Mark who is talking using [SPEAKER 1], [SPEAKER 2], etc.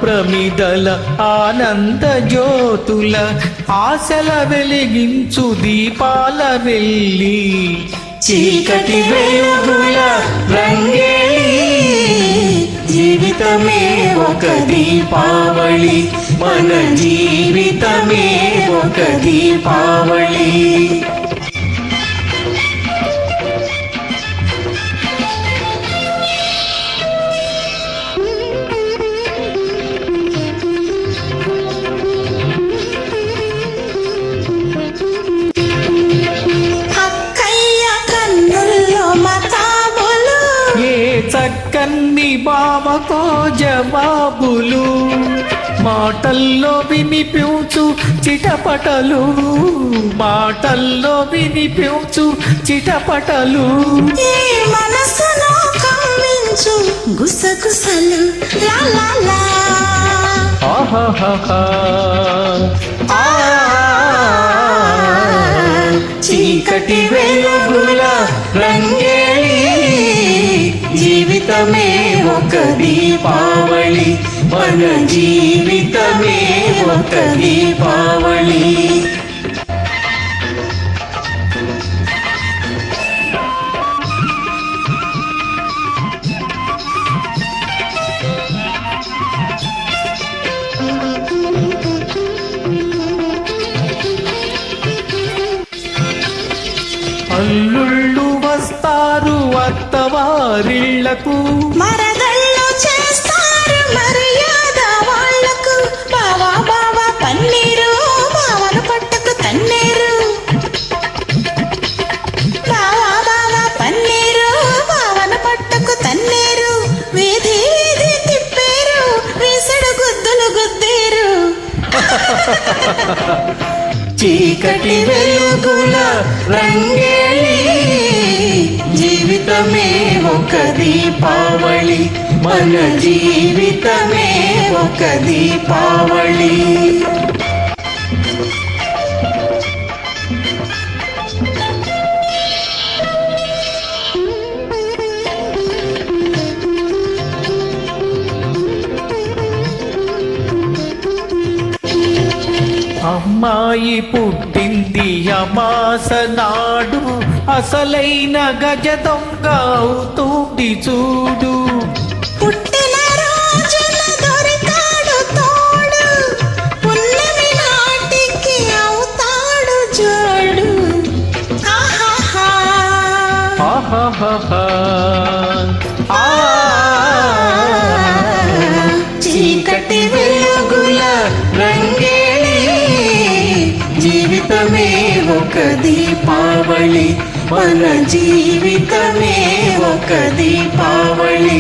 [SPEAKER 1] ప్రమిదల ఆనంద జ్యోతుల ఆశల వెలిగించు దీపాల వెళ్ళి చీకటి వెలుగుల రంగేలి జీవితమే ఒక దీపావళి మన జీవితమే ఒక దీపావళి చక్కన్ని బావకో జవాబులు మాటల్లో వినిపించు చిటపటలు మాటల్లో వినిపించు చిటపటలు
[SPEAKER 2] మనసును కమ్మించు గుసగుసలు లా లా లా
[SPEAKER 1] ఆహాహా చీకటి వెలుగుల రంగేలి జీవితమే ఒక దీపావళి మన జీవితమే ఒక దీపావళి అల్లుళ్ళు వస్తారు అత్తవారిళ్లకు
[SPEAKER 2] మరదళ్ళు చేస్తారు మర్యాద వాళ్లకు బావా బావా పన్నీరు బావను పట్టుకు తన్నీరు బావా బావా పన్నీరు బావను పట్టుకు తన్నీరు వీధి వీధి తిప్పేరు వీసడు గుద్దులు గుద్దేరు
[SPEAKER 1] చీకటి వెలుగుల రంగేలి జీవితమే ఒక దీపావళి మన జీవితమే ఒక దీపావళి అమ్మాయి పుట్టింది అమాస నాడు అసలైన గజ దొంగ అవుతుంది చూడు
[SPEAKER 2] పుట్టిన రోజున దొరికాడు తోడు పున్నమి నాటికి అవుతాడు జోడు ఆహాహా
[SPEAKER 1] ఆహాహా చీకటి వెలుగుల రంగేలి జీవితమే ఒక దీపావళి మన జీవితమే ఒక దీపావళి